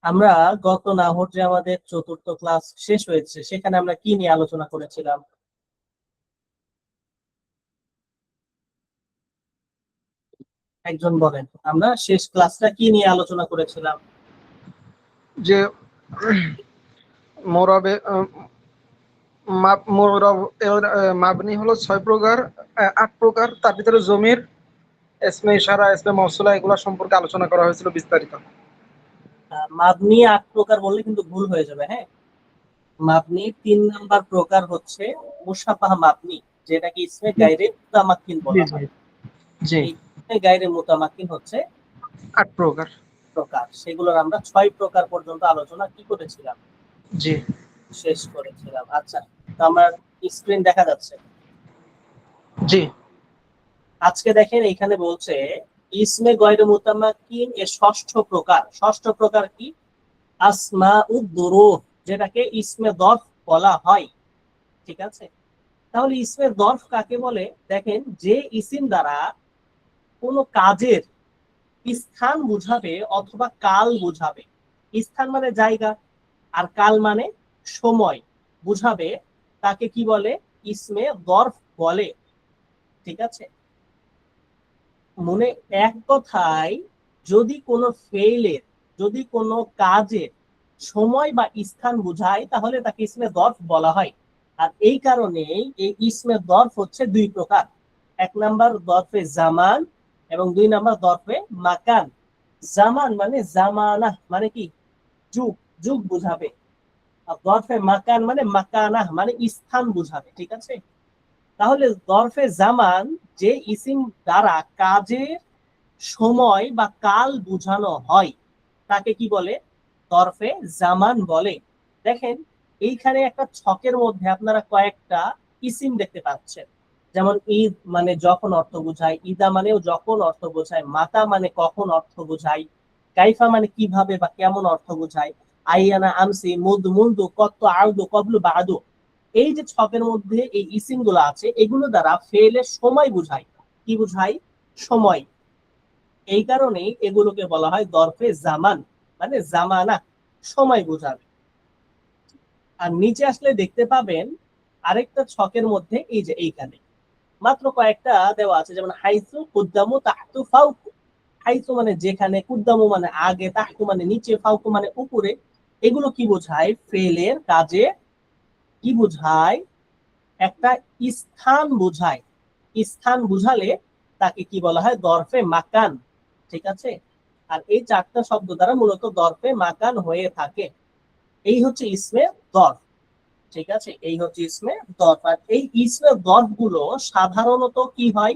আমরা গত নাহর যে আমাদের চতুর্থ ক্লাস শেষ হয়েছে সেখানে আমরা কি নিয়ে আলোচনা করেছিলাম? একজন বলেন, আমরা শেষ ক্লাসটা কি নিয়ে আলোচনা করেছিলাম? যে মোরাবে মাবনি হলো 6 প্রকার, 8 প্রকার। তার ভিতরে জমির, ইসমে ইশারা, ইসমে মৌসুলা এগুলো সম্পর্কে আলোচনা করা হয়েছিল বিস্তারিত। মাবনি 8 প্রকার বললে কিন্তু ভুল হয়ে যাবে। হ্যাঁ, মাবনি 3 নাম্বার প্রকার হচ্ছে মুশাব্বাহ মাবনি, যেটাকে ইসমে গায়রে মুতামাক্কিন জি বলা জি হয়। জি এই ইসমে গায়রে মুতামাক্কিন হচ্ছে 8 প্রকার। প্রকার, সেগুলোর আমরা 6 প্রকার পর্যন্ত আলোচনা কি করেছিলাম, জি শেষ করেছিলাম। আচ্ছা, তো আমার স্ক্রিন দেখা যাচ্ছে? জি আজকে দেখেন এখানে বলছে ইসমে গয়রে মুতামাক্কিন এর ষষ্ঠ প্রকার। ষষ্ঠ প্রকার কি? আসমাউদ দুরুফ, যেটাকে ইসমে দরফ বলা হয়। ঠিক আছে, তাহলে ইসমে দরফ কাকে বলে? দেখেন, যে ইসিম দ্বারা কোনো কাজের স্থান বুঝাবে অথবা কাল বুঝাবে। স্থান মানে জায়গা, আর কাল মানে সময় বুঝাবে, তাকে কি বলে? ইসমে দরফ বলে। ঠিক আছে, মনে এক কথায়, যদি কোনো ফেইলের, যদি কোনো কাজের সময় বা স্থান বুঝায় তাহলে তাকে ইসমে দরফ বলা হয়। আর এই কারণেই এই ইসমে দরফ হচ্ছে দুই প্রকার। এক নাম্বার দরফে জামান এবং দুই নাম্বার দরফে মাকান। জামান মানে জামানা মানে কি? যুগ, যুগ বুঝাবে। আর দরফে মাকান মানে মাকানা মানে স্থান বুঝাবে। ঠিক আছে, তাহলে দরফে জামান, যে ইসিম দ্বারা কাজের সময় বা কাল বোঝানো হয়, তাকে কি বলে? দরফে জামান বলে। দেখেন, এইখানে একটা ছকের মধ্যে আপনারা কয়েকটা ইসিম দেখতে পাচ্ছেন। যেমন ঈদ মানে যখন অর্থ বোঝায়, ইদা মানেও যখন অর্থ বোঝায়, মাতা মানে কখন অর্থ বোঝায়, কাইফা মানে কিভাবে বা কেমন অর্থ বোঝায়, আইয়ানা আমসি মুদ মুন্দু কত আউদু কবলু বাদু। এই যে ছকের মধ্যে এই ইসিম গুলো আছে, এগুলো দ্বারা ফেলের সময় বুঝায়। কি বুঝায়? সময়। এই কারণেই এগুলোকে বলা হয় দরফে জামান, মানে জামানা, সময় বোঝাবে। আর নিচে আসলে দেখতে পাবেন আরেকটা ছকের মধ্যে, এই যে এইখানে মাত্র কয়েকটা দেওয়া আছে, যেমন হাইসু কুদ্দামু তাহতু ফাউকু। হাইসু মানে যেখানে, কুদ্দামু মানে আগে, তাহতু মানে নিচে, ফাউকু মানে উপরে। এগুলো কি বোঝায়? ফেলের কাজে কি বোঝায়? একটা স্থান বোঝায়। স্থান বুঝালে তাকে কি বলা হয়? দরফে মাকান। ঠিক আছে, আর এই চারটা শব্দ দ্বারা মূলত দরফে মাকান হয়ে থাকে। এই হচ্ছে ইসমে দরফ। ঠিক আছে, এই হচ্ছে ইসমে দরফ। আর এই ইসমে দরফ গুলো সাধারণত কি হয়?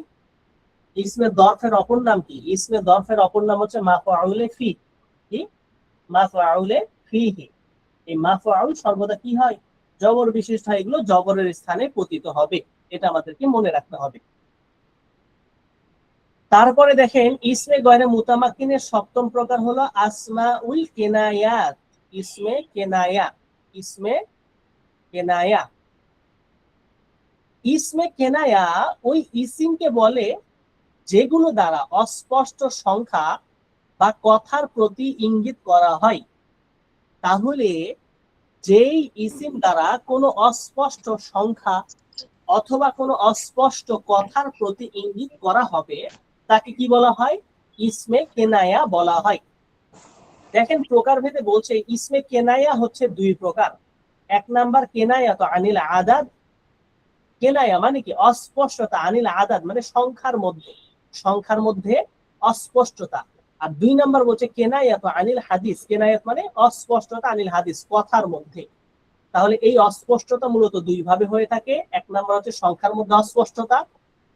ইসমে দরফের অপর নাম কি? ইসমে দরফের অপর নাম হচ্ছে মাফউলে ফি। কি? মাফউলে ফিহি। এই মাফউল সর্বদা কি হয়? জবর বিশিষ্ট হয়, এগুলো জবরের স্থানে পতিত হবে। এটা আমাদেরকে মনে রাখতে হবে। তারপরে দেখেন, ইসমে গয়রে মুতামাক্কিনের সপ্তম প্রকার হলো আসমাউল কেনায়াত। ইসমে কেনায়া। ইসমে কেনায়া। ইসমে কেনায়া ওই ইসিমকে বলে যেগুলো দ্বারা অস্পষ্ট সংখ্যা বা কথার প্রতি ইঙ্গিত করা হয়। তাহলে যেই ইসিম দ্বারা কোনো অস্পষ্ট সংখ্যা অথবা কোনো অস্পষ্ট কথার প্রতি ইঙ্গিত করা হবে, তাকে কি বলা হয়? ইসমে কেনায়া বলা হয়। দেখেন, প্রকারভেদে বলছে ইসমে কেনায়া হচ্ছে দুই প্রকার। এক নাম্বার কেনায়া তো আনিল আদাদ। কেনায়া মানে কি? অস্পষ্টতা। আনিল আদাদ মানে সংখ্যার মধ্যে, সংখ্যার মধ্যে অস্পষ্টতা। আর দুই নাম্বার বলছে কেনায়া তো আনিল হাদিস। কেনায়াত মানে অস্পষ্টতা, আনিল হাদিস কথার মধ্যে। তাহলে এই অস্পষ্টতা মূলত দুই ভাবে হয়ে থাকে। এক নাম্বার হচ্ছে সংখ্যার মধ্যে অস্পষ্টতা,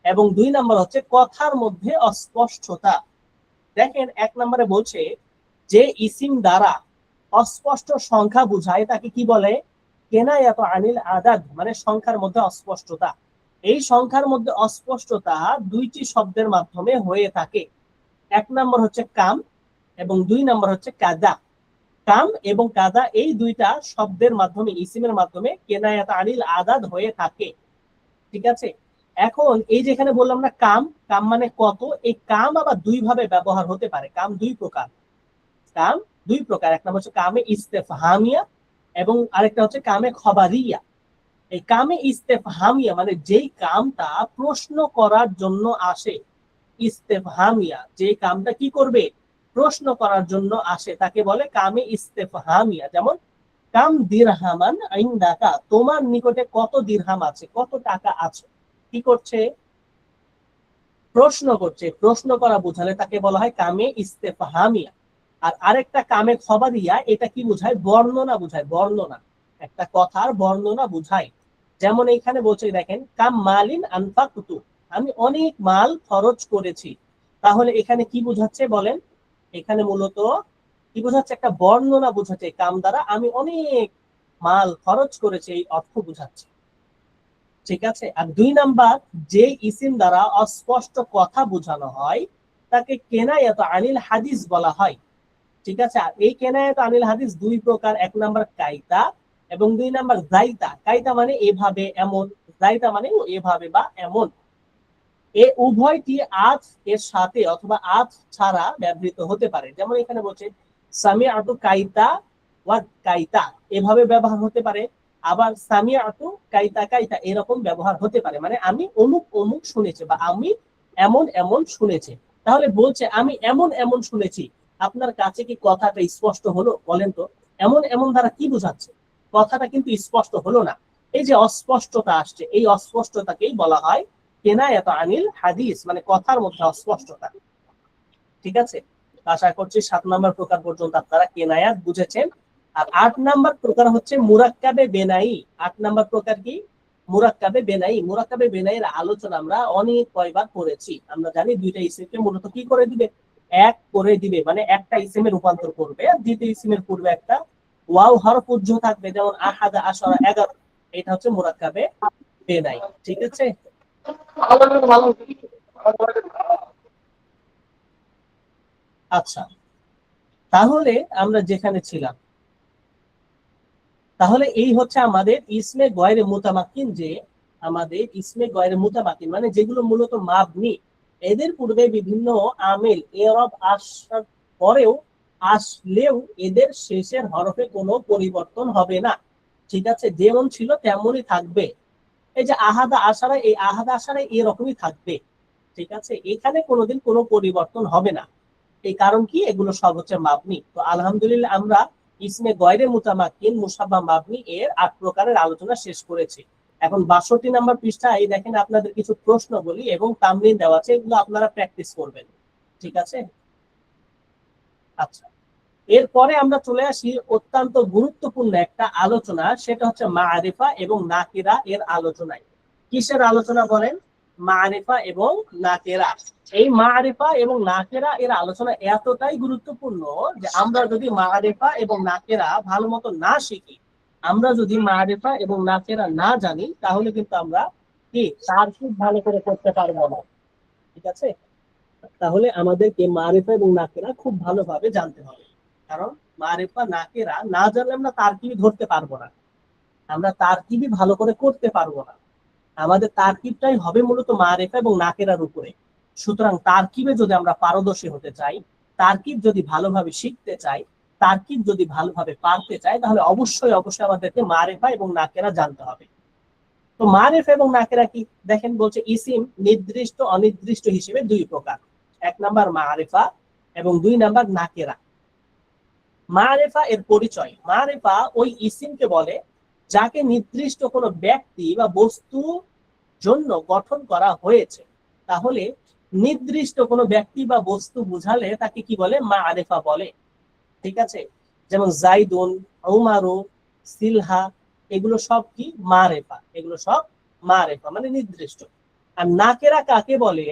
এবং দুই নাম্বার হচ্ছে কথার মধ্যে অস্পষ্টতা। দেখেন, এক নম্বরে বলছে যে ইসিম দ্বারা অস্পষ্ট সংখ্যা বুঝায় তাকে কি বলে? কেনায়াত আনিল আদাদ মানে সংখ্যার মধ্যে অস্পষ্টতা। এই সংখ্যার মধ্যে অস্পষ্টতা দুইটি শব্দের মাধ্যমে হয়ে থাকে। এক নম্বর হচ্ছে কাম এবং দুই নম্বর হচ্ছে কাদা। কাম এবং কাদা এই দুইটা শব্দের মাধ্যমে, ইসিমের মাধ্যমে কেনায়াত আনিল আদাদ হয়ে থাকে। ঠিক আছে, এখন এই যেখানে বললাম না কাম, কাম মানে কত, এই কাম আবার দুই ভাবে ব্যবহার হতে পারে। কাম দুই প্রকার। কাম দুই প্রকার, এক নাম্বার হচ্ছে কামে ইস্তেফহামিয়া এবং আরেকটা হচ্ছে কামে খবরিয়া। এই কামে ইস্তেফহামিয়া মানে যেই কামটা প্রশ্ন করার জন্য আসে, ইস্তেফহামিয়া যে কামটা কি করবে, প্রশ্ন করার জন্য আসে, তাকে বলে কামে ইস্তেফহামিয়া। যেমন কাম দিরহামান ইনদাকা, তোমার নিকটে কত দিরহাম আছে, কত টাকা আছে, কি করছে, প্রশ্ন করছে। প্রশ্ন করা বোঝালে তাকে বলা হয় কামে ইস্তেফহামিয়া। আর আরেকটা কামে খবরিয়া, এটা কি বোঝায়, বর্ণনা বোঝায়, বর্ণনা, একটা কথার বর্ণনা বোঝায়। যেমন এইখানে বলছে দেখেন, কাম মালিন আনফাকতু, আমি অনেক মাল খরচ করেছি। তাহলে এখানে কি বোঝাচ্ছে বলেন, এখানে মূলত কি বোঝাচ্ছে, একটা বর্ণনা বোঝাচ্ছে, কাম দ্বারা আমি অনেক মাল খরচ করেছি এই অর্থ বোঝাচ্ছে। ঠিক আছে। আর দুই নাম্বার, যে ইসিম দ্বারা অস্পষ্ট কথা বোঝানো হয় তাকে কেনায়াত আনিল হাদিস বলা হয়। ঠিক আছে। আর এই কেনায়াত আনিল হাদিস দুই প্রকার, এক নাম্বার কাইতা এবং দুই নাম্বার জাইতা। কাইতা মানে এভাবে এমন, জাইতা মানে এভাবে বা এমন। এ উভয়টি আজ এর সাথে অথবা আজ ছাড়া ব্যবহৃত হতে পারে। যেমন এখানে বলছে সামিআতু কাইতা ওয়া কাইতা, এভাবে ব্যবহার হতে পারে। আবার সামিআতু কাইতা কাইতা এরকম ব্যবহার হতে পারে, মানে আমি অমুক অমুক শুনেছি বা আমি এমন এমন শুনেছি। তাহলে বলছে আমি এমন এমন শুনেছি, আপনার কাছে কি কথাটা স্পষ্ট হলো বলেন তো? এমন এমন দ্বারা কি বোঝাচ্ছে? কথাটা কিন্তু স্পষ্ট হলো না। এই যে অস্পষ্টতা আসছে, এই অস্পষ্টতাকেই বলা হয় কেনায়াত আনিল হাদিস, মানে কথার মধ্যে অস্পষ্টতা। ঠিক আছে। আশা করছি 7 নাম্বার প্রকার পর্যন্ত আপনারা কেনায়াত বুঝেছেন। আর 8 নাম্বার প্রকার হচ্ছে মুরাক্কাবে বেনাই। 8 নাম্বার প্রকার কি, মুরাক্কাবে বেনাই। মুরাক্কাবে বেনাইয়ের আলোচনা আমরা অনেক কয়বার করেছি। আমরা জানি দুইটা ইসিমকে মূলত কি করে দিবে, এক করে দিবে, মানে একটা ইসিমে রূপান্তর করবে। আর দ্বিতীয় ইসিমের পূর্বে একটা ওয়াও হরফ উজ্জ থাকবে, যেমন আহাদা আশারা 11, এটা হচ্ছে মুরাক্কাবে বেনাই। ঠিক আছে। আচ্ছা, তাহলে আমরা যেখানে ছিলাম, তাহলে এই হচ্ছে আমাদের ইসমে গয়রে মুতামাক্কিন, যে আমাদের ইসমে গয়রে মুতামাক্কিন মানে যেগুলো মূলত মাবনি, এদের পূর্বে বিভিন্ন আমিল এরব আসার পরেও আসলেও এদের শেষের হরফে কোনো পরিবর্তন হবে না। ঠিক আছে, যেমন ছিল তেমনই থাকবে। এই যে আহাদা আশারা, এই আহাদা আশারা এরকমই থাকবে। ঠিক আছে, এখানে কোনোদিন কোনো পরিবর্তন হবে না। এই কারণ কি, এগুলো সব হচ্ছে মাবনি। তো আলহামদুলিল্লাহ আমরা ইসমে গয়রে মুতামাক্কিন, মুসাব্বা, মাবনি এর 8 প্রকারের আলোচনা শেষ করেছি। এখন 62 নাম্বার পৃষ্ঠা, এই দেখেন আপনাদের কিছু প্রশ্ন বলি এবং তামরিন দেওয়া আছে, এগুলো আপনারা প্র্যাকটিস করবেন। ঠিক আছে। আচ্ছা, এরপরে আমরা চলে আসি অত্যন্ত গুরুত্বপূর্ণ একটা আলোচনা, সেটা হচ্ছে মারিফা এবং নাকিরা এর আলোচনায়। কিসের আলোচনা বলেন? মারিফা এবং নাকেরা। এই মারিফা এবং নাকেরা এর আলোচনা এতটাই গুরুত্বপূর্ণ যে আমরা যদি মারিফা এবং নাকেরা ভালো মতো না শিখি, আমরা যদি মারিফা এবং নাকেরা না জানি, তাহলে কিন্তু আমরা কি তারকিব ভালো করে করতে পারবো না। ঠিক আছে। তাহলে আমাদেরকে মারিফা এবং নাকেরা খুব ভালোভাবে জানতে হবে। কারণ মারিফা নাকেরা না জানলে আমরা তারকিবই ধরতে পারবো না, আমরা তারকিবই ভালো করে করতে পারবো না। আমাদের তারকিবটাই হবে মূলত মারিফা এবং নাকেরার উপরে। সুতরাং তারকিবে যদি আমরা পারদর্শী হতে চাই, তারকিব যদি ভালোভাবে শিখতে চাই, তারকিব যদি ভালোভাবে পারতে চাই, তাহলে অবশ্যই অবশ্যই আমাদেরকে মারিফা এবং নাকেরা জানতে হবে। তো মারিফা এবং নাকেরা কি, দেখেন বলছে ইসিম নির্দিষ্ট অনির্দিষ্ট হিসেবে দুই প্রকার, এক নাম্বার মারিফা এবং দুই নাম্বার নাকেরা। মারিফা এর পরিচয়, মারিফা ওই ইসিমকে বলে যাকে নির্দিষ্ট কোনো ব্যক্তি বা বস্তু জন্য গঠন করা হয়েছে। তাহলে নির্দিষ্ট কোনো ব্যক্তি বা বস্তু বুঝালে তাকে কি বলে, মারিফা বলে। ঠিক আছে। যেমন জাইদুন, উমারু, সিলহা, এগুলো সব কি মারেফা, এগুলো সব মারেফা মানে নির্দিষ্ট। আর নাকেরা কাকে বলে?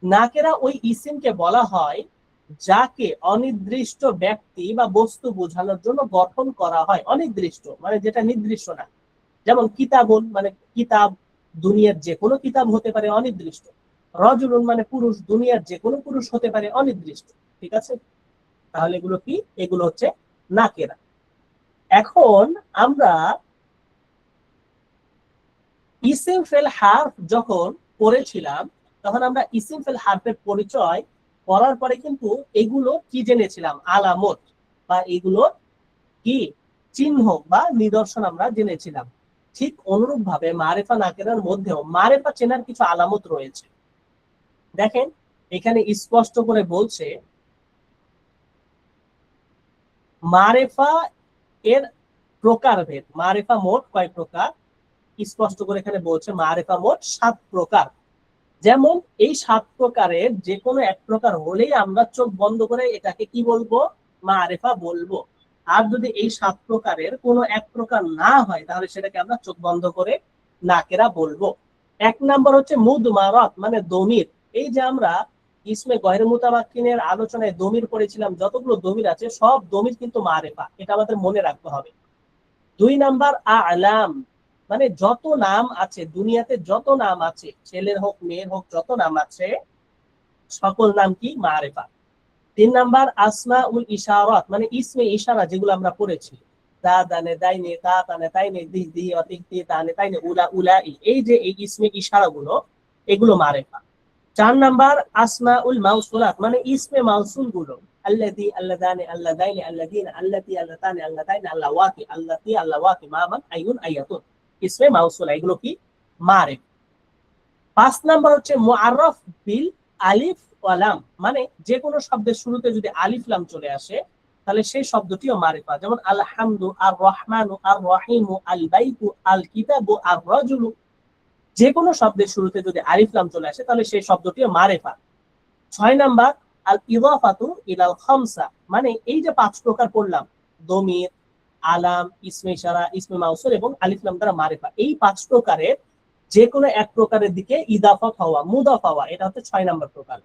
নাকেরা ওই ইসিমকে বলা হয় যাকে অনির্দিষ্ট ব্যক্তি বা বস্তু বোঝানোর জন্য গঠন করা হয়। অনির্দিষ্ট মানে যেটা নির্দিষ্ট না। যেমন কিতাবুন মানে কিতাব, দুনিয়ার যে কোনো কিতাব হতে পারে, অনির্দিষ্ট। রজুলুন মানে পুরুষ, দুনিয়ার যে কোনো পুরুষ হতে পারে, অনির্দিষ্ট। ঠিক আছে। তাহলে এগুলো কি, এগুলো হচ্ছে নাকেরা। এখন আমরা ইসিম ফেল হারফ যখন পড়েছিলাম, তখন আমরা ইসিম ফেল হারফের পরিচয় করার পরে কিন্তু এগুলো কি জেনেছিলাম, আলামত। বা এগুলোর কি চিহ্ন বা নিদর্শন আমরা জেনেছিলাম। ঠিক অনুরূপ ভাবে মারেফা নাকেরার মধ্যেও মারেফা চেনার কিছু আলামত রয়েছে। দেখেন এখানে স্পষ্ট করে বলছে মারেফা এর প্রকারভেদ। মারেফা মোট কয় প্রকার? স্পষ্ট করে এখানে বলছে মারেফা মোট 7 প্রকার। যেমন এই 7 প্রকারের যে কোনো এক প্রকার হলেই আমরা চোখ বন্ধ করে এটাকে কি বলবো? মারেফা বলবো। আর যদি এই 7 প্রকারের কোনো এক প্রকার না হয় তাহলে সেটাকে আমরা চোখ বন্ধ করে নাকেরা বলবো। 1 নাম্বার হচ্ছে মুদমারাত মানে দমির। এই যে আমরা ইসমে গয়রে মুতামাক্কিনের আলোচনায় দমির পড়েছিলাম, যতগুলো দমির আছে সব দমির কিন্তু মারেফা, এটা আমাদের মনে রাখতে হবে। 2 নাম্বার আলাম মানে যত নাম আছে দুনিয়াতে, যত নাম আছে ছেলের হোক মেয়ের হোক যত নাম আছে সকল নাম কি মারেফা। 3 নাম্বার আসমা উল ইশারাত মানে ইসমে ইশারা যেগুলো আমরা পড়েছি, দা দানে দাইনে তা তানে তাইনে দি দি অতিক দি তানে তাইনে উলা উলাই, এই যে এই ইসমে ইশারাগুলো এগুলো মারেফা। 4 নাম্বার আসমা উল মাউসুলাত মানে ইসমে মাউসুল গুলো, আল্লাযী আল্লাযানি আল্লাযাইনি আল্লাযীনা আল্লাতী আল্লাতানি আল্লাতাইনি আল্লাওয়াতি আল্লাতী আল্লাওয়াতি মামান আইয়ুন আইয়াতুন, ইসমে মাউসুলা, এগুলো কি মারেফা। 5 নাম্বার হচ্ছে মুআররাফ বিল আলিফ ওয়া লাম মানে যে কোনো শব্দের শুরুতে যদি আলিফ লাম চলে আসে তাহলে সেই শব্দটিও মারিফা। যেমন আল হামদু, আর রহমানু, আর রহিমু, আল বাইতু, আল কিতাবু, আর রাজুলু, যে কোনো শব্দের শুরুতে যদি আলিফ লাম চলে আসে তাহলে সেই শব্দটিও মারিফা। 6 নাম্বার আল ইদাফাতু ইলাল খামসা মানে এই যে 5 প্রকার পড়লাম, দমির, আলাম, ইসমে ইশারা, ইসমে মাউসুল এবং আলিফ লাম দ্বারা মারিফা, এই 5 প্রকারের যে কোনো এক প্রকারের দিকে ইদাফাত হওয়া, মুদাফ হওয়া, এটা হচ্ছে 6 নাম্বার প্রকার।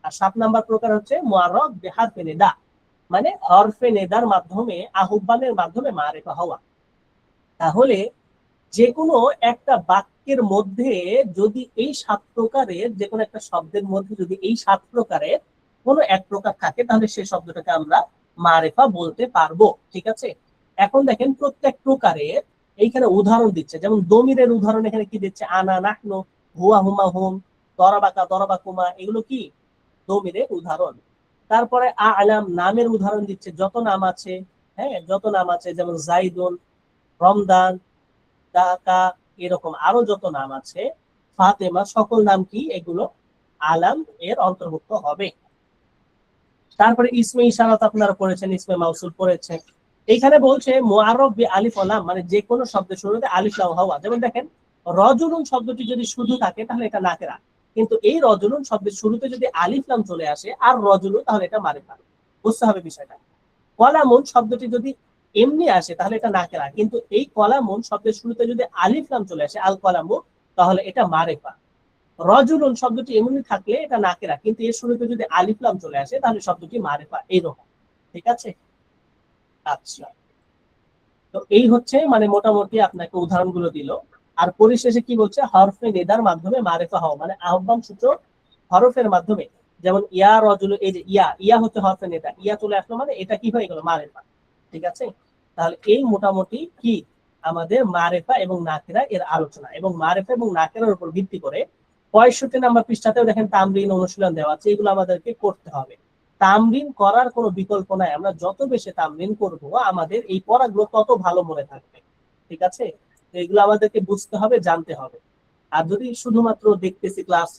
আর 7 নাম্বার প্রকার হচ্ছে মুআররাব বিহারফে নিদা মানে হরফে নেদার মাধ্যমে, আহ্বানের মাধ্যমে মারিফা হওয়া। তাহলে যে কোনো একটা বাক্যের মধ্যে যদি এই 7 প্রকারের যে কোনো একটা শব্দের মধ্যে যদি এই 7 প্রকারের কোনো এক প্রকার থাকে তাহলে সেই শব্দটাকে আমরা মারিফা বলতে পারবো। ঠিক আছে, এখন দেখেন প্রত্যেক প্রকারের এইখানে উদাহরণ দিচ্ছে। যেমন দমিরের উদাহরণ এখানে কি দিচ্ছে? আনা, নাহনু, হুয়া, হুমা, হুম, দরাবাকা, দরাবাকুমা, এগুলো কি দমিরের উদাহরণ। তারপরে আলাম নামের উদাহরণ দিচ্ছে, যত নাম আছে, হ্যাঁ যত নাম আছে, যেমন জাইদুন, রমদান, ঢাকা, এরকম আরো যত নাম আছে, ফাতেমা, সকল নাম কি এগুলো আলাম এর অন্তর্ভুক্ত হবে। তারপরে ইসমে ইশারাত আপনারা পড়েছেন, ইসমে মাউসুল পড়েছেন। এখানে বলছে মুআররাব বি আলিফ ওয়া লাম মানে যে কোনো শব্দের শুরুতে আলিফ লাম হওয়া। যেমন দেখেন রজুলুন শব্দটি যদি শুধু থাকে তাহলে এটা নাকেরা, কিন্তু এই রজুলুন শব্দের শুরুতে যদি আলিফ লাম চলে আসে আর রজুলুন তাহলে এটা মারিফা। বুঝতে হবে বিষয়টা। কলামুন শব্দটি যদি এমনি আসে তাহলে এটা নাকেরা, কিন্তু এই কলামুন শব্দের শুরুতে যদি আলিফ লাম চলে আসে আল কলামু তাহলে এটা মারিফা। রজুলুন শব্দটি এমনি থাকলে এটা নাকেরা, কিন্তু এর শুরুতে যদি আলিফ লাম চলে আসে তাহলে শব্দটি মারিফা। এইরকম, ঠিক আছে? আচ্ছা, তো এই হচ্ছে মানে মোটামুটি আপনাকে উদাহরণগুলো দিল। আর পরিশেষে কি বলছে? হরফে নেদার মাধ্যমে মারিফা হওয়া মানে আহ্বান সূচক হরফের মাধ্যমে। যেমন ইয়া রজুল, এই যে ইয়া, ইয়া হচ্ছে হরফে নেদা, ইয়া চলে আসলো মানে এটা কি হয়ে গেল? মারিফা। ঠিক আছে, তাহলে এই মোটামুটি কি আমাদের মারিফা এবং নাকিরা এর আলোচনা। এবং মারিফা এবং নাকিরার উপর ভিত্তি করে 65 নাম্বার পৃষ্ঠাতেও দেখেন তামরিন অনুশীলন দেওয়া আছে, এগুলো আমাদেরকে করতে হবে। তামরিন করার কোনো বিকল্প নাই, আমরা যত বেশি তামরিন করব আমাদের এই পড়াগুলো তত ভালো মনে থাকবে। ঠিক আছে, তো এগুলো আমাদেরকে বুঝতে হবে, জানতে হবে। আর যদি শুধুমাত্র দেখতেছি ক্লাস,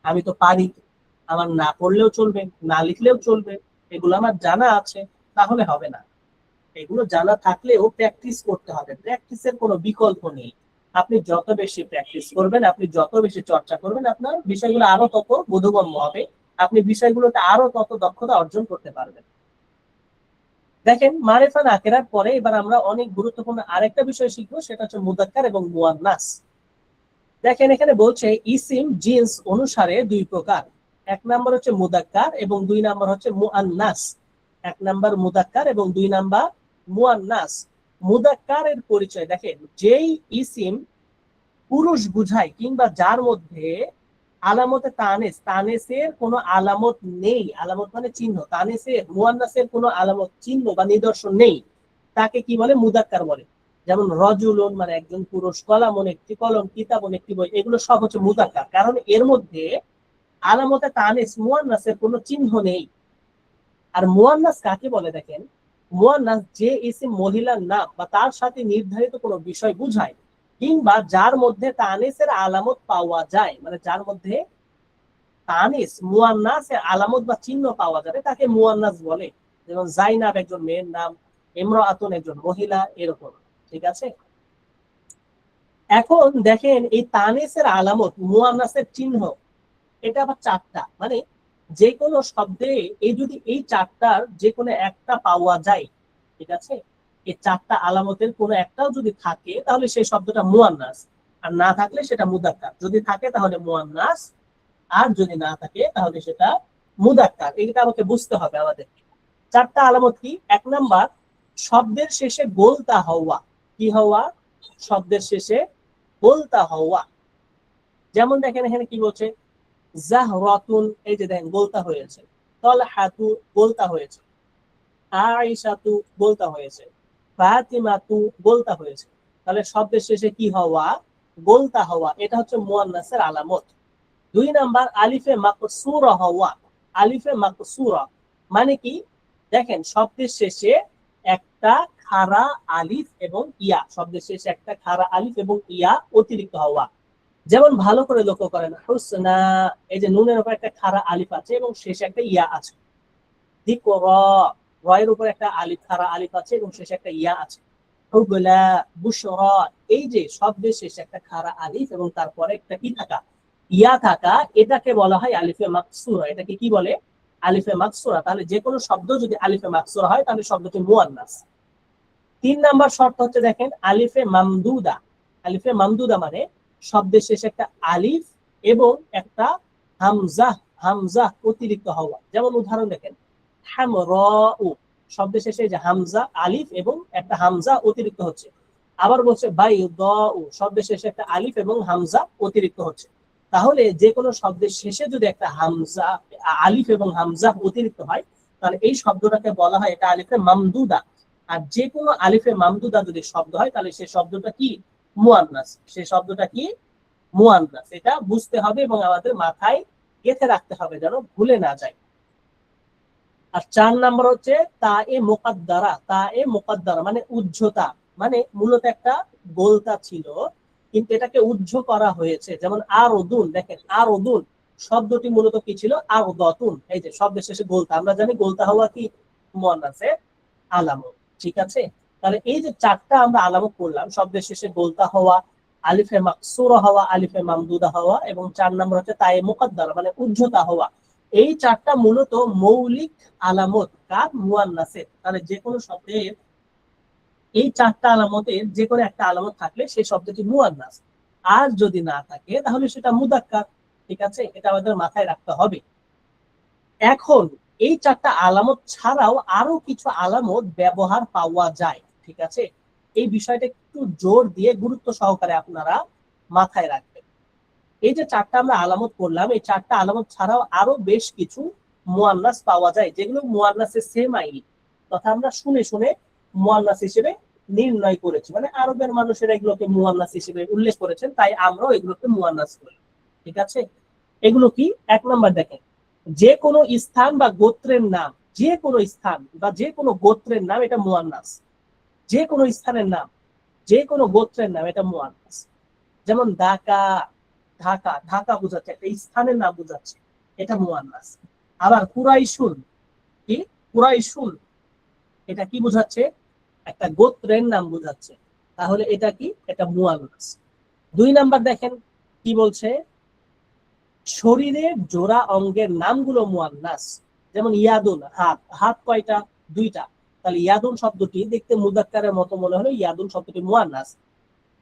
আমি তো পারি, আমার না পড়লেও চলবে, না লিখলেও চলবে, এগুলো আমার জানা আছে, তাহলে হবে না। এগুলো জানা থাকলেও প্র্যাকটিস করতে হবে, প্র্যাকটিসের কোনো বিকল্প নেই। আপনি যত বেশি প্র্যাকটিস করবেন, আপনি যত বেশি চর্চা করবেন, আপনার বিষয়গুলো আরো তত বোধগম্য হবে, আপনি বিষয়গুলোতে আরো তত দক্ষতা অর্জন করতে পারবেন। দেখেন মারিফা নাকিরার পরে এবার আমরা অনেক গুরুত্বপূর্ণ আরেকটা বিষয় শিখবো, সেটা হচ্ছে মুযাক্কার এবং মুয়ান্নাস। দেখেন এখানে বলছে ইসিম জিন্স অনুসারে 2 প্রকার। 1 নাম্বার হচ্ছে মুযাক্কার এবং 2 নাম্বার হচ্ছে মুয়ান্নাস। 1 নাম্বার মুযাক্কার এবং 2 নাম্বার মুয়ান্নাস। মুযাক্কারের পরিচয় দেখেন, যেই ইসিম পুরুষ বুঝায় কিংবা যার মধ্যে আলামতে তানিস, তানিসের কোনো আলামত নেই, আলামত মানে চিহ্ন, তানিসের মুয়ান্নাসের কোনো আলামত চিহ্ন বা নিদর্শন নেই, তাকে কি বলে? মুযাক্কার বলে। যেমন রজুলুন মানে একজন পুরুষ, কলামুন একটি কলম, কিতাবুন একটি বই, এগুলো সব হচ্ছে মুযাক্কার, কারণ এর মধ্যে আলামতে তানিস মুয়ান্নাসের কোনো চিহ্ন নেই। আর মুয়ান্নাস কাকে বলে? দেখেন মুয়ান্নাস যে ইসিম মহিলার নাম বা তার সাথে নির্ধারিত কোনো বিষয় বুঝায়, কিংবা যার মধ্যে তানিসের আলামত পাওয়া যায়, মানে যার মধ্যে তানিস মুয়ান্নাসের আলামত বা চিহ্ন পাওয়া যাবে তাকে মুয়ান্নাস বলে। যেমন জাইনাব একজন মেয়ের নাম, ইমরাআতুন একজন মহিলা, এরকম। ঠিক আছে। এখন দেখেন এই তানিসের আলামত মুয়ান্নাসের চিহ্ন এটা আবার চারটা, মানে যে কোনো শব্দে এই চারটার যে কোনো একটা পাওয়া যায়, ঠিক আছে, এই চারটা আলামতের কোনো একটাও যদি থাকে তাহলে সেই শব্দটা মুয়ান্নাস, আর না থাকলে সেটা মুদাক্কার। যদি থাকে তাহলে মুয়ান্নাস, আর যদি না থাকে তাহলে সেটা মুদাক্কার। এটা আমাকে বুঝতে হবে আমাদের। চারটা আলামত কি? এক নাম্বার, শব্দের শেষে গোলতা হওয়া। কি হওয়া? শব্দের শেষে গোলতা হওয়া। যেমন দেখেন এখানে কি বলছে, জাহরাতুন, এই যে দেখেন গোলতা হয়েছে, তলহাতু গোলতা হয়েছে, আয়েশাতু গোলতা হয়েছে, ফাতিমাতু গোলতা হয়েছে। তাহলে শব্দের শেষে কি হওয়া? গোলতা হওয়া। এটা হচ্ছে মুয়ান্নাসের আলামত। দুই নাম্বার, আলিফে মাকসুরা হওয়া। আলিফে মাকসুরা মানে কি? দেখেন শব্দের শেষে একটা খাড়া আলিফ এবং ইয়া, শব্দের শেষে একটা খাড়া আলিফ এবং ইয়া অতিরিক্ত হওয়া। যেমন ভালো করে লক্ষ্য করেন, হুসনা, এই যে নুনের উপর একটা খাড়া আলিফ আছে এবং শেষে একটা ইয়া আছে। যিকরা, রয়ের উপর একটা আলিফ, খাড়া আলিফ আছে এবং শেষে একটা ইয়া আছে। হুবলা, বুশরা, এই যে শব্দের শেষে একটা খাড়া আলিফ এবং তারপরে একটা কি থাকা, ইয়া থাকা, এটাকে বলা হয় আলিফে মাকসুরা। এটাকে কি বলে? আলিফে মাকসুরা। তাহলে যে কোনো শব্দ যদি আলিফে মাকসুরা হয় তাহলে শব্দটি মুয়ান্নাস। তিন নাম্বার শর্ত হচ্ছে দেখেন, আলিফে মামদুদা। আলিফে মামদুদা মানে শব্দের শেষে একটা আলিফ এবং একটা হামজা, হামজা অতিরিক্ত হওয়া। যেমন উদাহরণ দেখেন, হামরাউ, শব্দের শেষে যে হামজা, আলিফ এবং একটা হামজা অতিরিক্ত হচ্ছে। আবার বলছে বাইদাউ, শব্দের শেষে একটা আলিফ এবং হামজা অতিরিক্ত হচ্ছে। তাহলে যে কোনো শব্দের শেষে যদি একটা হামজা, আলিফ এবং হামজা অতিরিক্ত হয় তাহলে এই শব্দটাকে বলা হয় এটা আলিফে মামদুদা। আর যে কোনো আলিফে মামদুদা যদি শব্দ হয় তাহলে সেই শব্দটা কি? মুয়ান্নাস। সেই শব্দটা কি? মুয়ান্নাস। এটা বুঝতে হবে এবং আমাদের মাথায় গেঁথে রাখতে হবে যেন ভুলে না যায়। আর চার নাম্বার হচ্ছে তা এ মোকাদ্দারা। তা এ মোকাদ্দারা মানে উজ্জতা, মানে মূলত একটা গোলতা ছিল কিন্তু এটাকে উজ্জ করা হয়েছে। যেমন আর ওদুন, দেখেন আর ওদুন শব্দটি মূলত কি ছিল? আর দতুন, এই যে শব্দের শেষে গোলতা, আমরা জানি গোলতা হওয়া কি? মুয়ান্নাসের আলামত। ঠিক আছে। তাহলে এই যে চারটা আমরা আলামত করলাম, শব্দের শেষে গোলতা হওয়া, আলিফে মাকসুরা হওয়া, আলিফে মামদুদা হওয়া, এবং চার নম্বর হচ্ছে তায়ে মুকাদ্দারা মানে উজ্জতা হওয়া। এই চারটা মূলত মৌলিক আলামত কার? মুয়ান্নাসের। তাহলে যে কোনো শব্দের এই চারটা আলামতের যে কোনো একটা আলামত থাকলে সেই শব্দটি মুয়ান্নাস, আর যদি না থাকে তাহলে সেটা মুদাক্কার। ঠিক আছে, এটা আমাদের মাথায় রাখতে হবে। এখন এই চারটা আলামত ছাড়াও আরো কিছু আলামত ব্যবহার পাওয়া যায়। ঠিক আছে, এই বিষয়টা একটু জোর দিয়ে গুরুত্ব সহকারে আপনারা মাথায় রাখবেন। এই যে চারটা আমরা আলামত করলাম, এই চারটা আলামত ছাড়াও আরো বেশ কিছু মুয়ান্নাস পাওয়া যায় যেগুলো মুয়ান্নাসের সেম আইনি, তথা আমরা শুনে শুনে মুয়ান্নাস হিসেবে নির্ণয় করেছি। মানে আরবের মানুষেরা এগুলোকে মুয়ান্নাস হিসেবে উল্লেখ করেছেন, তাই আমরাও এগুলোকে মুয়ান্নাস করি। ঠিক আছে, এগুলো কি? এক নম্বর দেখেন, যে কোনো স্থান বা গোত্রের নাম, যে কোনো স্থান বা যে কোনো গোত্রের নাম এটা মুয়ান্নাস। যে কোনো স্থানের নাম, যে কোনো গোত্রের নাম এটা মুয়ান্নাস। যেমন ঢাকা, ঢাকা, ঢাকা বোঝাচ্ছে একটা স্থানের নাম বোঝাচ্ছে, এটা মুয়ান্নাস। আবার কুরাইশুন, কি? কুরাইশুন, এটা কি বোঝাচ্ছে? একটা গোত্রের নাম বোঝাচ্ছে, তাহলে এটা কি? এটা মুয়ান্নাস। দুই নাম্বার দেখেন কি বলছে, শরীরের জোড়া অঙ্গের নামগুলো মুয়ান্নাস। যেমন ইয়াদুন, হাত, হাত কয়টা? দুইটা। তাহলে ইয়াদুন শব্দটি দেখতে মুদাক্কারের মতো মনে হলো, ইয়াদুন শব্দটি মুয়ান্নাস।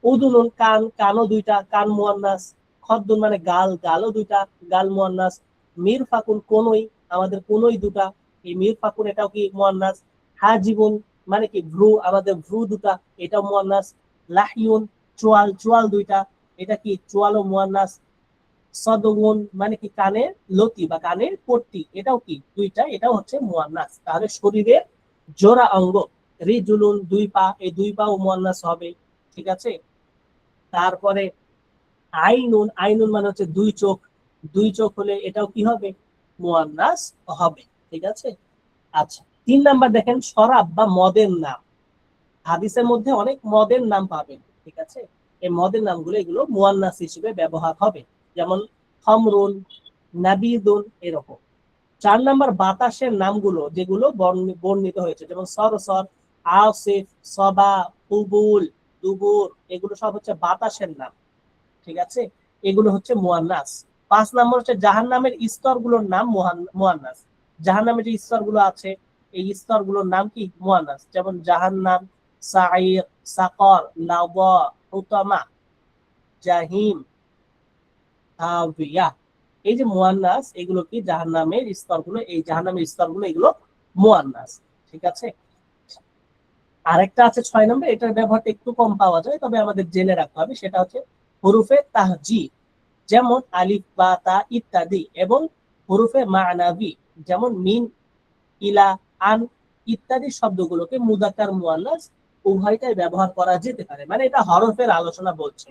উদুনুন, কান, কানও দুইটা, কান মুয়ান্নাস। খদ্দুন মানে গাল, গালও দুইটা, গাল মুয়ান্নাস। মির ফাকুন, কোনই, আমাদের কোনই দুটা, এই মির ফাকুন এটাও কি মুয়ান্নাস। হাজিবুন মানে কি ভ্রু, আমাদের ভ্রু দুটা, এটাও মুয়ান্নাস। লাহিউন চোয়াল, চোয়াল দুইটা, এটা কি? চোয়ালও মুয়ান্নাস। সদগুন মানে কি কানের লতি বা কানের পট্টি, এটাও কি? দুইটা, এটাও হচ্ছে মুয়ান্নাস। তাহলে শরীরের জোড়া অঙ্গ, রিজুলুন দুই পা, এই দুই পাও মুয়ান্নাস হবে। ঠিক আছে। তারপরে আইনুন, আইনুন মানে হচ্ছে দুই চোখ, দুই চোখ হলে এটাও কি হবে? মুয়ান্নাস হবে। ঠিক আছে। আচ্ছা, 3 নাম্বার দেখেন শরাব বা মদের নাম। হাদিসের মধ্যে অনেক মদের নাম পাবেন, ঠিক আছে? এই মদের নামগুলো এগুলো মুয়ান্নাস হিসেবে ব্যবহার হবে, যেমন খামরুন, নাবিদুন, এরকম। 4 নাম্বার বাতাসের নামগুলো যেগুলো বর্ণিত হয়েছে, যেমন সরসর, আসিফ, সবা, কুবুল, দুবুর, এগুলো সব হচ্ছে বাতাসের নাম, ঠিক আছে? এগুলো হচ্ছে মুয়ান্নাস। 5 নাম্বার হচ্ছে জাহান্নামের স্তরগুলোর নাম মুয়ান্নাস। জাহান্নামের যে স্তরগুলো আছে এই স্তরগুলোর নাম কি? মুয়ান্নাস। যেমন জাহান্নাম, সাঈর, সাকর, লাযা, হুতামা, জাহিম, হাবিয়া। এই যে মুয়ান্নাস, এগুলো কি জাহান্নামের স্তরগুলো, এই জাহান্নামের স্তরগুলো এগুলো মুয়ান্নাস, ঠিক আছে? আরেকটা আছে 6 নম্বর, এটার ব্যবহারটা একটু কম পাওয়া যায়, তবে আমাদের জেনে রাখতে হবে, সেটা হচ্ছে হুরুফে তাহজি, যেমন আলিফ, বা, তা ইত্যাদি, এবং হুরুফে মানাবি, যেমন মিন, ইলা, আন ইত্যাদি শব্দগুলোকে মুযাক্কার মুয়ান্নাস উভয়টাই ব্যবহার করা যেতে পারে। মানে এটা হরফের আলোচনা বলছে।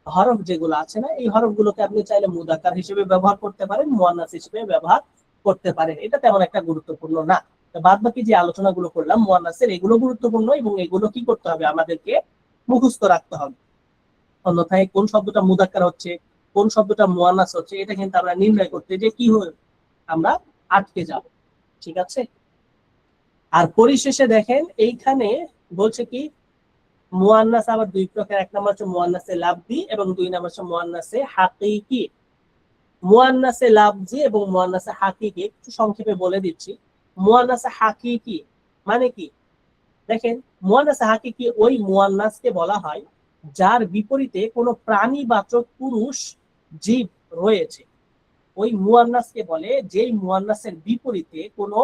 হরফ যেগুলো আছে না, এই হরফগুলোকে আপনি চাইলে মুযাক্কার হিসেবে ব্যবহার করতে পারেন, মুয়ান্নাস হিসেবে ব্যবহার করতে পারেন। এটা তেমন একটা গুরুত্বপূর্ণ না। বাদ বাকি যে আলোচনাগুলো করলাম মুয়ান্নাসের, এগুলো গুরুত্বপূর্ণ এবং এগুলো কি করতে হবে, আমাদেরকে মুখস্থ রাখতে হবে। অন্যথায় কোন শব্দটা মুযাক্কার হচ্ছে, কোন শব্দটা মুয়ান্নাস হচ্ছে, এটা কিন্তু আমরা নির্ণয় করতে যে কি হয়, আমরা আটকে যাব, ঠিক আছে? আর পরিশেষে দেখেন এইখানে বলছে কি, মুয়ান্নাস আবার 2 প্রকার। 1 নাম্বার হচ্ছে মুয়ান্নাসে লাফজি এবং 2 নাম্বার হচ্ছে মুয়ান্নাসে হাকিকি। মুয়ান্নাসে লাফজি এবং মুয়ান্নাসে হাকিকি একটু সংক্ষেপে বলে দিচ্ছি। মুয়ান্নাসে হাকিকি মানে কি? দেখেন, মুয়ান্নাসে হাকিকি ওই মুয়ান্নাসকে বলা হয় যার বিপরীতে কোনো প্রাণীবাচক পুরুষ জীব রয়েছে। ওই মুয়ান্নাসকে বলে যেই মুয়ান্নাসের বিপরীতে কোনো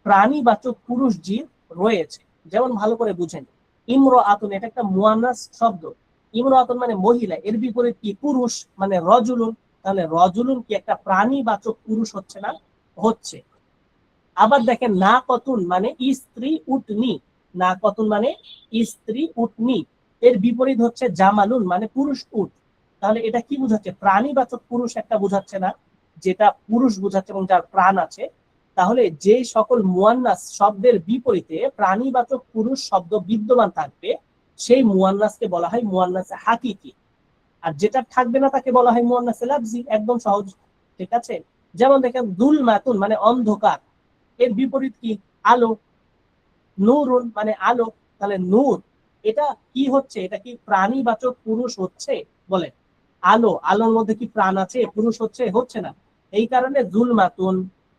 প্রাণীবাচক পুরুষ জীব রয়েছে। যেমন ভালো করে বুঝেন, ইমরাআতুন এটা একটা মুয়ান্নাস শব্দ। ইমরাআতুন মানে মহিলা, এর বিপরীত কি? পুরুষ, মানে রজুলুন। তাহলে রজুলুন কি একটা প্রাণীবাচক পুরুষ হচ্ছে না? হচ্ছে। আবার দেখেন না কতুন মানে স্ত্রী, উটনি। না কতুন মানে স্ত্রী, উটনি। এর বিপরীত হচ্ছে জামালুন মানে পুরুষ উট। তাহলে এটা কি বোঝাচ্ছে? প্রাণীবাচক পুরুষ একটা বোঝাচ্ছে না, যেটা পুরুষ বোঝাচ্ছে এবং যার প্রাণ আছে। তাহলে যে সকল মুয়ান্নাস শব্দের বিপরীতে প্রাণীবাচক পুরুষ শব্দ বিদ্যমান থাকবে সেই মুয়ান্নাসকে বলা হয় মুয়ান্নাসে হাকিকি। আর যেটা থাকবে না তাকে বলা হয় মুয়ান্নাসে লাফজি। একদম সহজ, ঠিক আছে? যেমন দেখেন দুলমাতুন মানে অন্ধকার, এর বিপরীত কি? আলো। নূরুন মানে আলো। তাহলে নূর এটা কি হচ্ছে? এটা কি প্রাণীবাচক পুরুষ হচ্ছে? বলে আলো, আলোর মধ্যে কি প্রাণ আছে? পুরুষ হচ্ছে? হচ্ছে না। এই কারণে জুলমাতুন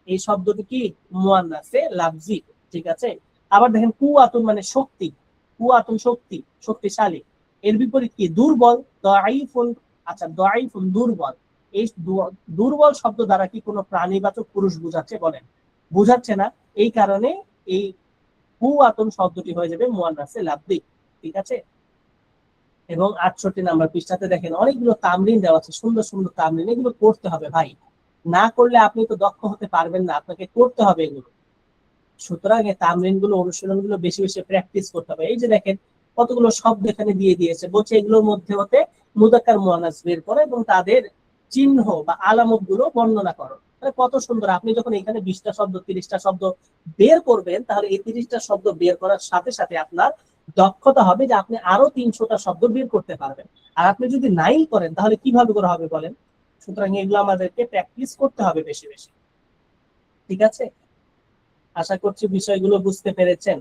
এই শব্দটি কি? মুয়ান্নাসে লাফজি, ঠিক আছে? আবার দেখেন কুয়াতুন মানে শক্তি। কুয়াতুন শক্তি, শক্তিশালী। এর বিপরীত কি? দুর্বল, দাঈফুন। আচ্ছা, দাঈফুন দুর্বল। এই দুর্বল শব্দ দ্বারা কি কোনো প্রাণীবাচক পুরুষ বোঝাচ্ছে? বলেন বোঝাচ্ছে না। এই কারণে এই কুয়াতুন শব্দটি হয়ে যাবে মুয়ান্নাসে লাফজি, ঠিক আছে? এবং 68 নাম্বার পৃষ্ঠাতে দেখেন অনেকগুলো তামরিন দেওয়া আছে, সুন্দর সুন্দর তামরিন। এগুলো করতে হবে ভাই, না করলে আপনি তো দক্ষ হতে পারবেন না, আপনাকে করতে হবে এগুলো। সুতরাং এই তামরিন গুলো, অনুশীলন গুলো বেশি বেশি প্র্যাকটিস করতে হবে। এই যে দেখেন কতগুলো শব্দ এখানে দিয়ে দিয়েছে, বলছে এগুলোর মধ্যে হতে মুযাক্কার মুয়ান্নাস বের করো এবং তাদের চিহ্ন বা আলামত গুলো বর্ণনা করো। কত সুন্দর! আপনি যখন এখানে 20টা শব্দ 30টা শব্দ বের করবেন, তাহলে এই 30টা শব্দ বের করার সাথে সাথে আপনার দক্ষতা হবে যে আপনি আরো 300টা শব্দ বের করতে পারবেন। আর আপনি যদি নাই করেন তাহলে কিভাবে করে হবে বলেন? সুতরাং এগুলো আমাদেরকে প্র্যাকটিস করতে হবে বেশি বেশি, ঠিক আছে? আশা করছি বিষয়গুলো বুঝতে পেরেছেন,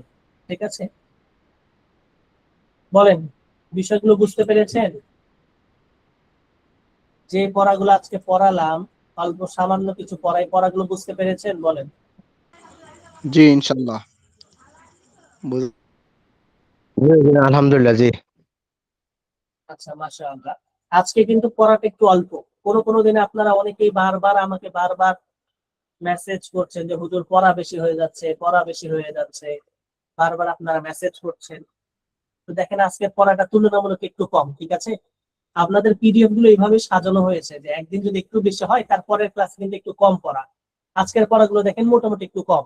ঠিক আছে? বলেন, বিষয়গুলো বুঝতে পেরেছেন? যে পড়াগুলো আজকে পড়ালাম, অল্প সামান্য কিছু পড়াগুলো বুঝতে পেরেছেন? বলেন। জি ইনশাল্লাহ। আলহামদুলিল্লাহ, জি। আচ্ছা, মাশাআল্লাহ। আজকে কিন্তু পড়াটা একটু অল্প। কোন কোন দিনে আপনারা অনেকেই বারবার আমাকে মেসেজ করছেন যে হুজুর পড়া বেশি হয়ে যাচ্ছে, পড়া বেশি হয়ে যাচ্ছে, বারবার আপনারা মেসেজ করছেন। তো দেখেন আজকের পড়াটা তুলনামূলক একটু কম, ঠিক আছে? আপনাদের পিডিএফ গুলো এইভাবে সাজানো হয়েছে যে একদিন যদি একটু বেশি হয় তারপরের ক্লাস কিন্তু একটু কম পড়া। আজকের পড়াগুলো দেখেন মোটামুটি একটু কম।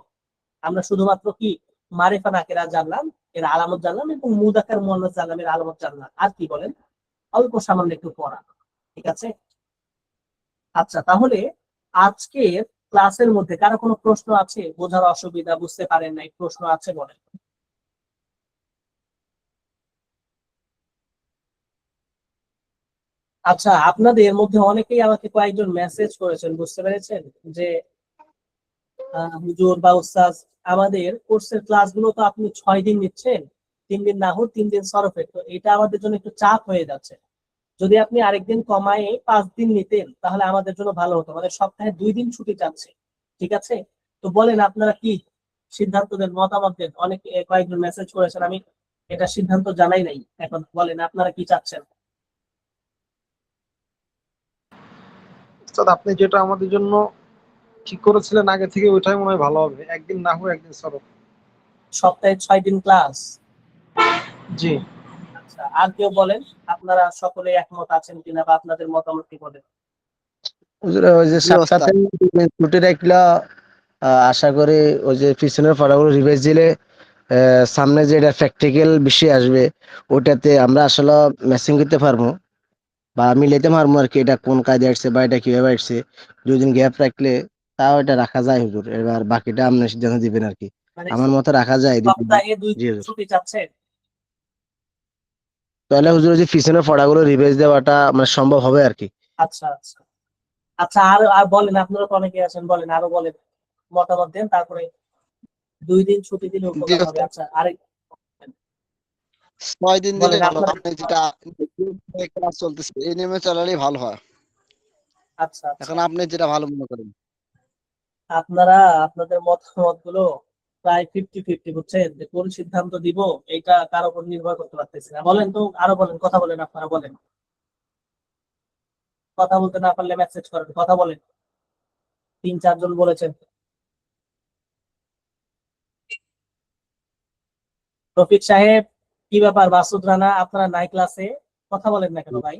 আমরা শুধুমাত্র কি মারিফা নাকেরা জানলাম, এর আলামত জানলাম, এবং মুযাক্কার মুয়ান্নাস জানলাম, এর আলামত জানলাম। আর কি বলেন? অল্প সামান্য একটু পড়া, ঠিক আছে? আচ্ছা, তাহলে আজকের ক্লাসের মধ্যে কারো কোনো প্রশ্ন আছে? বোঝার অসুবিধা, বুঝতে পারেন নাই, প্রশ্ন আছে বলেন। আচ্ছা, আপনাদের মধ্যে অনেকেই আমাকে কয়েকজন মেসেজ করেছেন, বুঝতে পেরেছেন, যে হুজুর বা উস্তাজ, আমাদের কোর্সের ক্লাসগুলো তো আপনি 6 দিন নিচ্ছেন, 3 দিন নাহু 3 দিন সরফে, তো এটা আমাদের জন্য একটু চাপ হয়ে যাচ্ছে। যদি আপনি আরেকদিন কমায়ে 5 দিন নিতেন তাহলে আমাদের জন্য ভালো হতো। আমাদের সপ্তাহে 2 দিন ছুটি চাচ্ছে, ঠিক আছে? তো বলেন আপনারা কি সিদ্ধান্ত দেন, মতামত দেন। অনেক কয়েকজন মেসেজ করেছেন, আমি এটা সিদ্ধান্ত জানাই নাই। এখন বলেন আপনারা কি চাচ্ছেন। উস্তাদ, আপনি যেটা আমাদের জন্য ঠিক করেছিলেন আগে থেকে ওইটাই মনে হয় ভালো হবে, একদিন নাহু একদিন সরব। সপ্তাহে 6 দিন ক্লাস। জি। আচ্ছা, আর কেউ বলেন, আপনারা সকলে একমত আছেন কিনা বা আপনাদের মতামত কি বলেন। হুজুর, ওই যে জি সপ্তাহে ওস্তাদ। ছুটি রাখলে আশা করি ওই যে পিছনের পড়াগুলো রিভাইজ দিলে সামনে যেটা প্র্যাকটিক্যাল বিষয় আসবে ওটাতে আমরা আসলে ম্যাচিং করতে পারবো বা মিলাইতে পারবো আর কি, এটা কোন কাজে আসছে বা এটা কিভাবে আসছে। 2 দিন গ্যাপ রাখলে তাও এটা রাখা যায় হুজুর, এবার বাকিটা আপনি সিদ্ধান্ত দিবেন আর কি। মানে আমার মতে রাখা যায় 2 দিন। সপ্তাহে দুই জি দিন হুজুর। ছুটি চাচ্ছেন? তাহলে হুজুর ওই যে পিছনের পড়াগুলো রিভাইজ দেওয়াটা মানে সম্ভব হবে আর কি। আচ্ছা আচ্ছা আচ্ছা, আর আর বলেন, আপনারা তো অনেকে আছেন, বলেন, আরো বলেন, মতামত দেন, তারপরে 2 দিন ছুটি দিলে জি উপকার হবে। ওস্তাদ, আচ্ছা, আরেক 6 দিন দিলে বলেন ভালো। আপনার। আপনি যেটা ক্লাস চলতেছে এই নিয়মে চালালেই ভালো হয়। আচ্ছা আচ্ছা, এখন আপনি যেটা ভালো মনে করেন। আপনারা আপনাদের মতামত গুলো প্রায় 50-50, বুঝছেন, যে কোন সিদ্ধান্ত দিব এটা কার উপর নির্ভর করতে পারতেছি না। বলেন তো, আরো বলেন, কথা বলেন, আপনারা বলেন। কথা বলতে না পারলে মেসেজ করেন, কথা বলেন। 3-4 জন বলেছেন। রফিক সাহেব, কি ব্যাপার? মাসুদ রানা, আপনারা নাই ক্লাসে, কথা বলেন না কেন ভাই?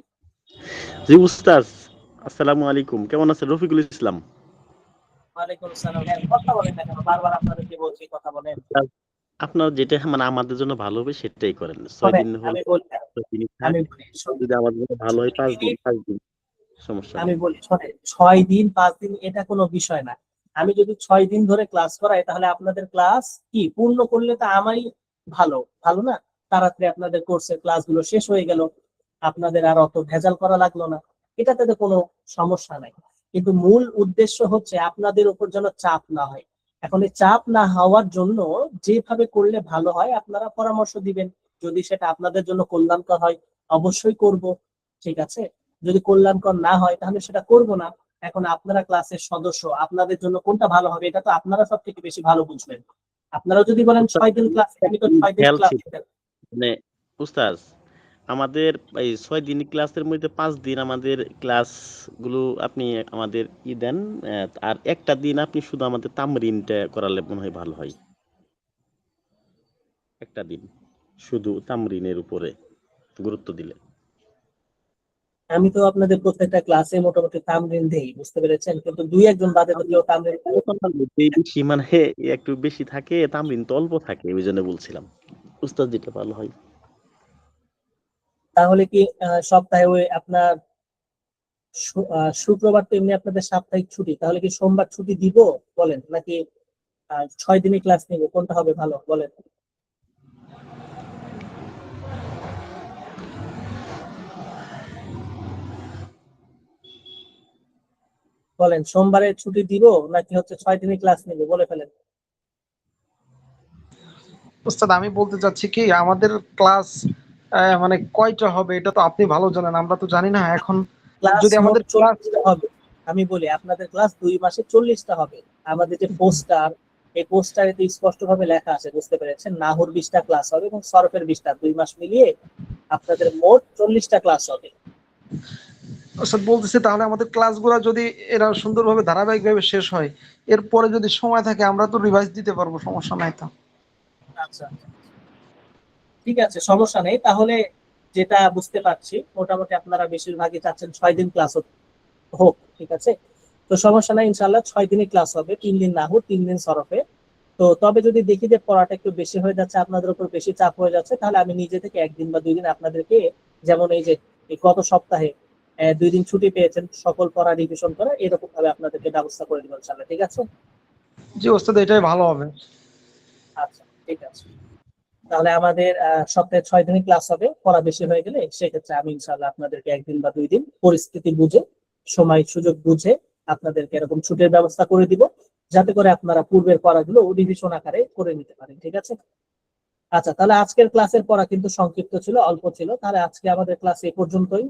জি উস্তাজ, আসসালামু আলাইকুম। কেমন আছেন? রফিকুল ইসলাম। ওয়ালাইকুম আসসালাম। হ্যাঁ, কথা বলেন না কেন? বারবার আপনাদেরকে বলছি কথা বলেন। উস্তাদ, আপনার যেটা মানে আমাদের জন্য ভালো হবে সেটাই করেন। 6 শোনেন, দিন হলে আমি বলি 6 দিনই থাক। আমি বলি শোনেন, যদি আমাদের জন্য ভালো হয় 5 দিন, 6 দিন 5 দিন সমস্যা আমি নেই। বলি শোনেন, 6 দিন 5 দিন এটা কোনো বিষয় না। আমি যদি 6 দিন ধরে ক্লাস করাই তাহলে আপনাদের ক্লাস কি পূর্ণ করলে তো আমারই ভালো, ভালো না? তাড়াতাড়ি আপনাদের কোর্সের ক্লাসগুলো শেষ হয়ে গেল, আপনাদের আর অত ভেজাল করা লাগলো না, এটাতে তো কোনো সমস্যা নাই। কিন্তু মূল উদ্দেশ্য হচ্ছে আপনাদের উপর যেন চাপ না হয়। এখন এই চাপ না হওয়ার জন্য যেভাবে করলে ভালো হয় আপনারা পরামর্শ দিবেন। যদি সেটা আপনাদের জন্য কল্যাণকর হয় অবশ্যই করব, ঠিক আছে? যদি কল্যাণকর না হয় তাহলে সেটা করব না। এখন আপনারা ক্লাসের সদস্য, আপনাদের জন্য কোনটা ভালো হবে এটা তো আপনারা সব থেকে বেশি ভালো বুঝবেন। আপনারা যদি বলেন উস্তাদ, 6 দিন ক্লাস, আমি তো 6 দিন খেয়াল ক্লাস ছিল দিতেন। মানে উস্তাজ, আমাদের এই 6 দিন ক্লাসের মধ্যে 5 দিন আমাদের ক্লাস গুলো আপনি আমাদের দেন, আর একটা দিন আপনি শুধু আমাদের তামরিনটা করালে মনে হয় ভালো হয়। একটা দিন শুধু তামরিনের উপরে গুরুত্ব দিলে। আমি তো আপনাদের প্রত্যেকটা ক্লাসে মোটামুটি তামরিন দেই, বুঝতে পেরেছেন, কিন্তু 2-1 জন বাদে তো কেউ তামরিন দেয় না। আলোচনার মধ্যেই বেশি মানে একটু বেশি থাকে, তামরিন তো অল্প থাকে, ওই জন্য বলছিলাম উস্তাদ যেটা ভালো হয়। তাহলে কি সপ্তাহে ওই আপনার শুক্রবার তো এমনি আপনাদের সাপ্তাহিক ছুটি, তাহলে কি সোমবার ছুটি দিব বলেন, নাকি 6 দিনই ক্লাস নিব, কোনটা হবে ভালো বলেন? বলেন, সোমবারে ছুটি দিব নাকি হচ্ছে 6 দিনই ক্লাস নিব, বলে ফেলেন। উস্তাদ, আমি বলতে চাচ্ছি কি, আমাদের ক্লাস মানে কয়টা হবে এটা তো আপনি ভালো জানেন, আমরা তো জানি না এখন। ক্লাস যদি মোট আমাদের ক্লাস 40টা হবে। আমি বলি, আপনাদের ক্লাস 2 মাসে 40টা হবে। আমাদের যে পোস্টার, এই পোস্টারে তো স্পষ্ট ভাবে লেখা আছে, বুঝতে পেরেছেন, নাহুর 20টা ক্লাস হবে এবং সরফের 20টা, 2 মাস মিলিয়ে আপনাদের মোট 40টা ক্লাস হবে। উস্তাদ বলতেছি, তাহলে আমাদের ক্লাসগুলো যদি এরা সুন্দরভাবে ধারাবাহিকভাবে শেষ হয়, এরপরে যদি সময় থাকে আমরা তো রিভাইজ দিতে পারবো, সমস্যা নাই তো। আচ্ছা আচ্ছা, ঠিক আছে, সমস্যা নেই। তাহলে যেটা বুঝতে পারছি মোটামুটি আপনারা বেশিরভাগই চাচ্ছেন 6 দিন ক্লাস হোক, ঠিক আছে? তো সমস্যা নাই, ইনশাল্লাহ 6 দিনই ক্লাস হবে, 3 দিন নাহুর 3 দিন সরফে। তো তবে যদি দেখি যে পড়াটা একটু বেশি হয়ে যাচ্ছে, আপনাদের উপর বেশি চাপ হয়ে যাচ্ছে, তাহলে আমি নিজে থেকে 1 দিন বা 2 দিন আপনাদেরকে, যেমন এই যে এই গত সপ্তাহে 2 দিন ছুটি পেয়েছেন, সকল পড়া রিভিশন করা, এরকম ভাবে আপনাদেরকে ব্যবস্থা করে দিব ইনশাআল্লাহ। ঠিক আছে? জি ওস্তাদ, এটাই ভালো হবে। আচ্ছা, ঠিক আছে। তাহলে আমাদের সপ্তাহে 6 দিনই ক্লাস হবে। পড়া বেশি হয়ে গেলে সেক্ষেত্রে আমি ইনশাআল্লাহ আপনাদেরকে 1 দিন বা 2 দিন পরিস্থিতি বুঝে, সময় সুযোগ বুঝে আপনাদেরকে এরকম ছুটির ব্যবস্থা করে দিব, যাতে করে আপনারা পূর্বের পড়াগুলো রিভিশন আকারে করে নিতে পারেন। ঠিক আছে? আচ্ছা, তাহলে আজকের ক্লাসের পড়া কিন্তু সংক্ষিপ্ত ছিল, অল্প ছিল। তাহলে আজকে আমাদের ক্লাস এই পর্যন্তই।